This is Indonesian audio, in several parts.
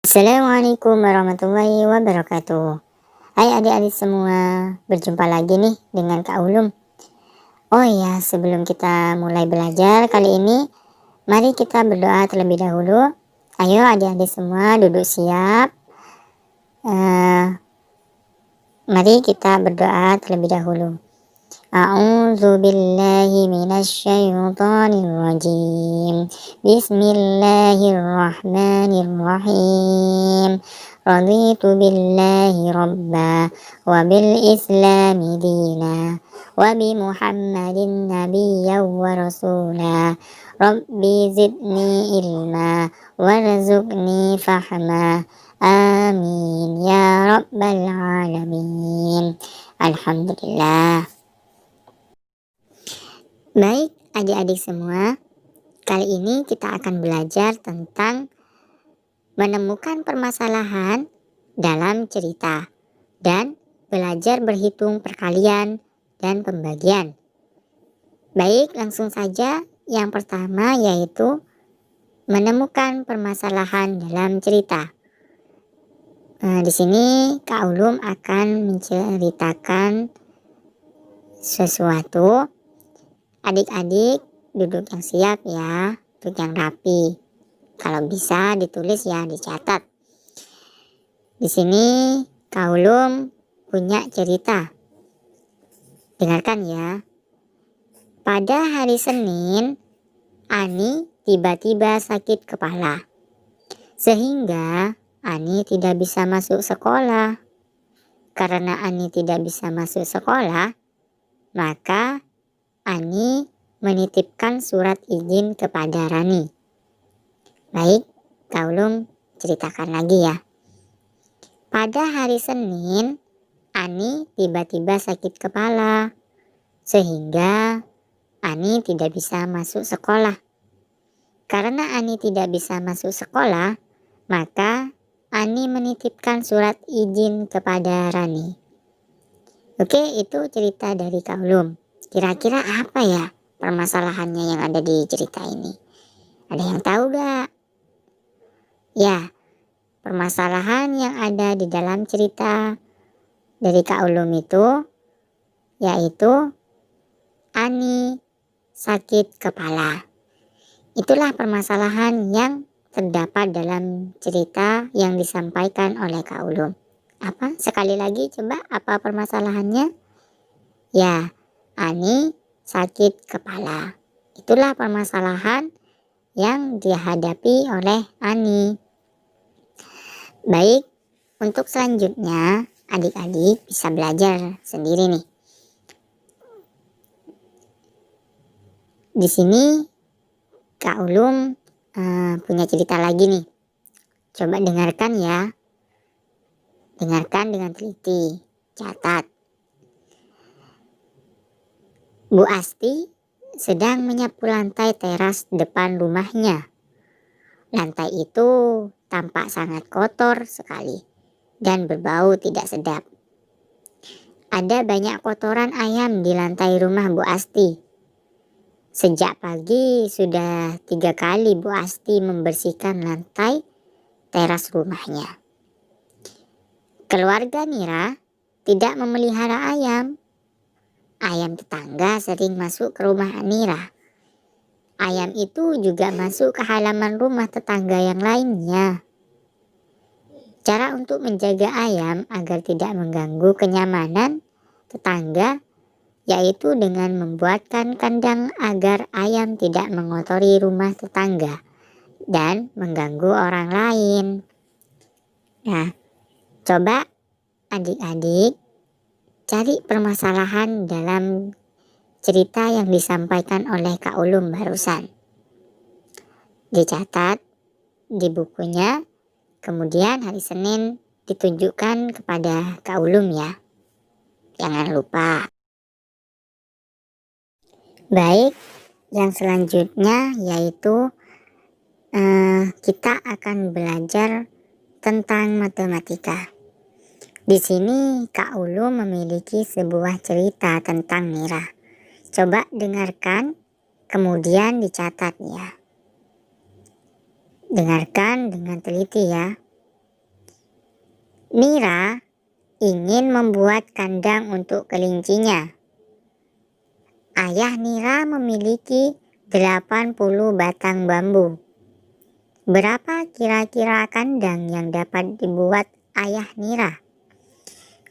Assalamualaikum warahmatullahi wabarakatuh. Hai adik-adik semua, berjumpa lagi nih dengan Kak Ulum. Oh iya, sebelum kita mulai belajar kali ini, mari kita berdoa terlebih dahulu. Ayo adik-adik semua duduk siap. Mari kita berdoa terlebih dahulu. A'udzu billahi minasyaitonir rajim. Bismillahirrahmanirrahim. Raditu billahi rabba wa bil islami dina wa bi Muhammadin nabiyyan wa rasula. Rabbi zidni ilma warzuqni fahma. Amin ya rabbal alamin. Alhamdulillah. Baik adik-adik semua, kali ini kita akan belajar tentang menemukan permasalahan dalam cerita dan belajar berhitung perkalian dan pembagian. Baik, langsung saja. Yang pertama yaitu menemukan permasalahan dalam cerita. Di sini Kak Ulum akan menceritakan sesuatu. Adik-adik duduk yang siap ya, duduk yang rapi. Kalau bisa ditulis ya, dicatat. Di sini Kak Ulum punya cerita. Dengarkan ya. Pada hari Senin, Ani tiba-tiba sakit kepala. Sehingga Ani tidak bisa masuk sekolah. Karena Ani tidak bisa masuk sekolah, maka Ani menitipkan surat izin kepada Rani. Baik, Kak Ulum ceritakan lagi ya. Pada hari Senin, Ani tiba-tiba sakit kepala, sehingga Ani tidak bisa masuk sekolah. Karena Ani tidak bisa masuk sekolah, maka Ani menitipkan surat izin kepada Rani. Oke, itu cerita dari Kak Ulum. Kira-kira apa ya permasalahannya yang ada di cerita ini? Ada yang tahu gak? Ya, permasalahan yang ada di dalam cerita dari Kak Ulum itu yaitu Ani sakit kepala. Itulah permasalahan yang terdapat dalam cerita yang disampaikan oleh Kak Ulum. Apa? Sekali lagi coba, apa permasalahannya? Ya, Ani sakit kepala. Itulah permasalahan yang dihadapi oleh Ani. Baik, untuk selanjutnya adik-adik bisa belajar sendiri nih. Di sini Kak Ulum punya cerita lagi nih. Coba dengarkan ya. Dengarkan dengan teliti. Catat. Bu Asti sedang menyapu lantai teras depan rumahnya. Lantai itu tampak sangat kotor sekali dan berbau tidak sedap. Ada banyak kotoran ayam di lantai rumah Bu Asti. Sejak pagi sudah 3 kali Bu Asti membersihkan lantai teras rumahnya. Keluarga Mira tidak memelihara ayam. Ayam tetangga sering masuk ke rumah Mira. Ayam itu juga masuk ke halaman rumah tetangga yang lainnya. Cara untuk menjaga ayam agar tidak mengganggu kenyamanan tetangga yaitu dengan membuatkan kandang agar ayam tidak mengotori rumah tetangga dan mengganggu orang lain. Nah, coba adik-adik cari permasalahan dalam cerita yang disampaikan oleh Kak Ulum barusan. Dicatat di bukunya, kemudian hari Senin ditunjukkan kepada Kak Ulum ya. Jangan lupa. Baik, yang selanjutnya yaitu kita akan belajar tentang matematika. Di sini Kak Ulum memiliki sebuah cerita tentang Mira. Coba dengarkan, kemudian dicatat ya. Dengarkan dengan teliti ya. Nira ingin membuat kandang untuk kelincinya. Ayah Nira memiliki 80 batang bambu. Berapa kira-kira kandang yang dapat dibuat ayah Nira?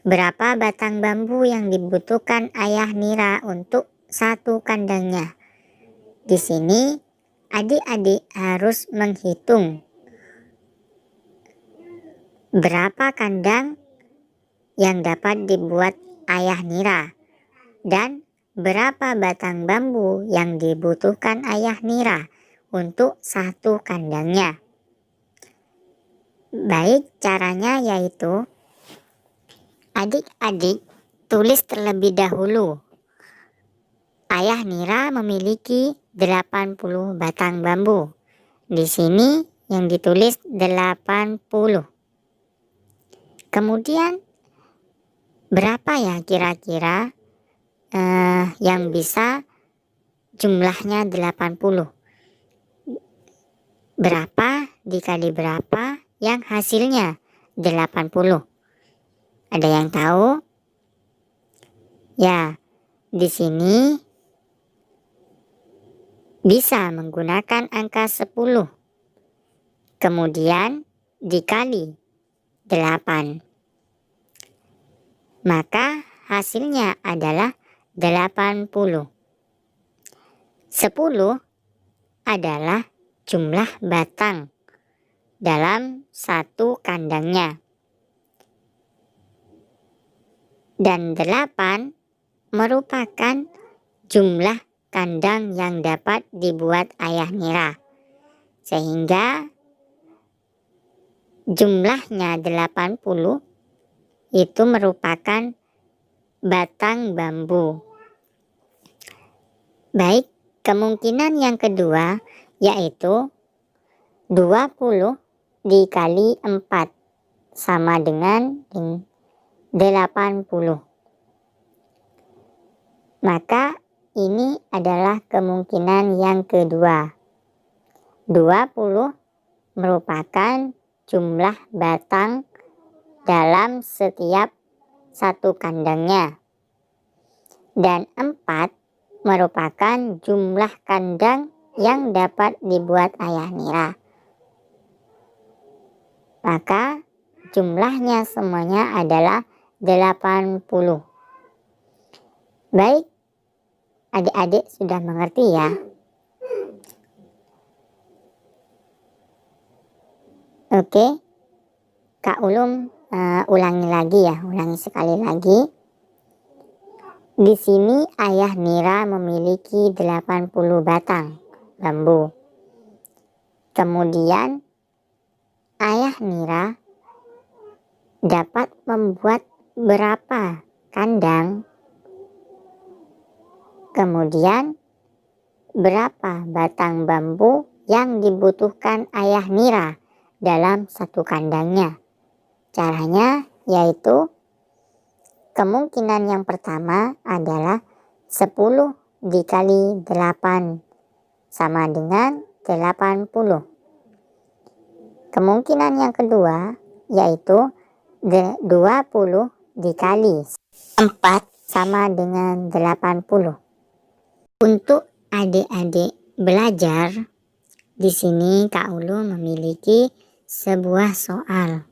Berapa batang bambu yang dibutuhkan ayah Nira untuk satu kandangnya? Di sini adik-adik harus menghitung berapa kandang yang dapat dibuat ayah Nira dan berapa batang bambu yang dibutuhkan ayah Nira untuk satu kandangnya. Baik, caranya yaitu adik-adik tulis terlebih dahulu. Ayah Nira memiliki 80 batang bambu. Di sini yang ditulis 80. Kemudian berapa ya kira-kira yang bisa jumlahnya 80? Berapa dikali berapa yang hasilnya 80? Ada yang tahu? Ya, di sini bisa menggunakan angka 10. Kemudian dikali 8. Maka hasilnya adalah 80. 10 adalah jumlah batang dalam satu kandangnya. Dan 8 merupakan jumlah kandang yang dapat dibuat ayah Nira. Sehingga jumlahnya 80 itu merupakan batang bambu. Baik, kemungkinan yang kedua yaitu 20 dikali 4 sama dengan 80. Maka ini adalah kemungkinan yang kedua. 20 merupakan jumlah batang dalam setiap satu kandangnya. Dan 4 merupakan jumlah kandang yang dapat dibuat ayah Nira. Maka jumlahnya semuanya adalah 80. Baik, adik-adik sudah mengerti ya? Oke, Kak Ulum ulangi sekali lagi. Di sini ayah Nira memiliki 80 batang bambu. Kemudian ayah Nira dapat membuat berapa kandang? Kemudian berapa batang bambu yang dibutuhkan ayah Nira dalam satu kandangnya? Caranya yaitu kemungkinan yang pertama adalah 10 dikali 8 sama dengan 80. Kemungkinan yang kedua yaitu 20 dikali 4 sama dengan 80. Untuk adik-adik belajar, di sini Kak Ulu memiliki sebuah soal.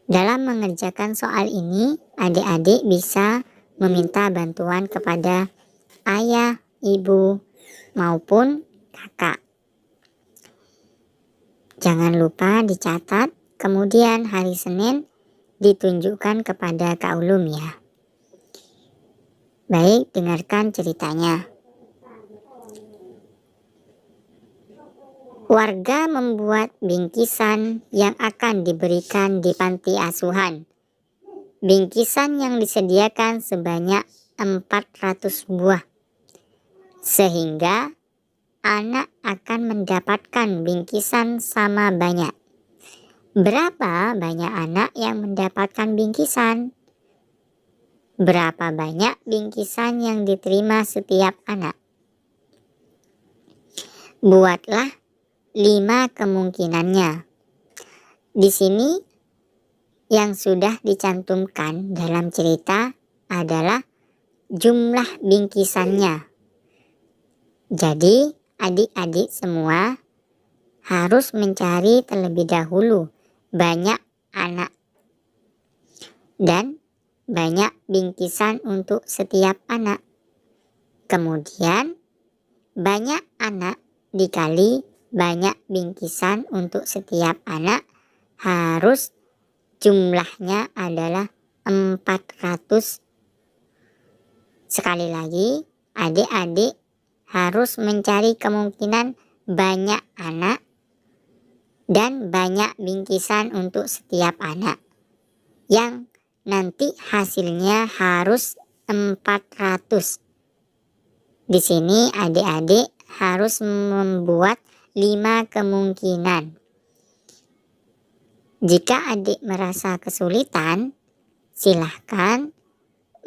Dalam mengerjakan soal ini, adik-adik bisa meminta bantuan kepada ayah, ibu, maupun kakak. Jangan lupa dicatat, kemudian hari Senin ditunjukkan kepada Kak Ulum ya. Baik, dengarkan ceritanya. Warga membuat bingkisan yang akan diberikan di panti asuhan. Bingkisan yang disediakan sebanyak 400 buah. Sehingga anak akan mendapatkan bingkisan sama banyak. Berapa banyak anak yang mendapatkan bingkisan? Berapa banyak bingkisan yang diterima setiap anak? Buatlah 5 kemungkinannya. Di sini yang sudah dicantumkan dalam cerita adalah jumlah bingkisannya. Jadi adik-adik semua harus mencari terlebih dahulu banyak anak dan banyak bingkisan untuk setiap anak. Kemudian banyak anak dikali banyak bingkisan untuk setiap anak harus jumlahnya adalah 400. Sekali lagi, adik-adik harus mencari kemungkinan banyak anak dan banyak bingkisan untuk setiap anak yang nanti hasilnya harus 400. Di sini adik-adik harus membuat 5 kemungkinan. Jika adik merasa kesulitan, silahkan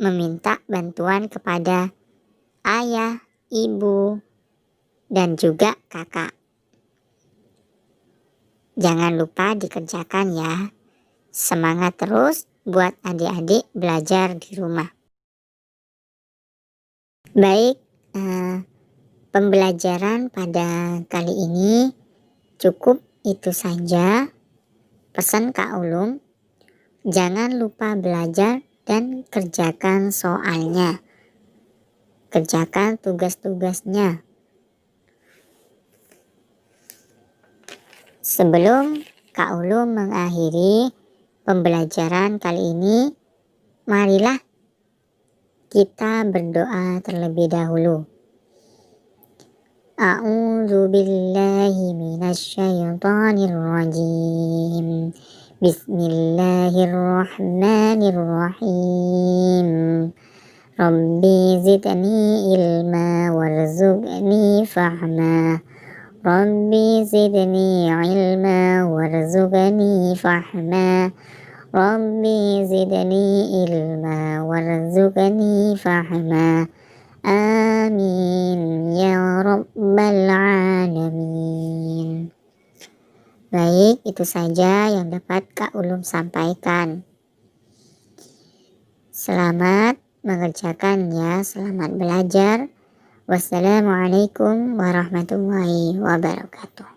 meminta bantuan kepada ayah, ibu, dan juga kakak. Jangan lupa dikerjakan ya. Semangat terus buat adik-adik belajar di rumah. Baik, pembelajaran pada kali ini cukup itu saja. Pesan Kak Ulum, jangan lupa belajar dan kerjakan soalnya. Kerjakan tugas-tugasnya. Sebelum Kak Ulum mengakhiri pembelajaran kali ini, marilah kita berdoa terlebih dahulu. A'udzu billahi minasyaitonir rajim. Bismillahirrahmanirrahim. Rabbi zidni ilma warzuqni fahma. Rabbi zidni ilma warzuqni fahma. Rabbi zidni ilma warzuqni fahma. Amin ya rabbal alamin. Baik, itu saja yang dapat Kak Ulum sampaikan. Selamat mengerjakan ya, selamat belajar. Wassalamualaikum warahmatullahi wabarakatuh.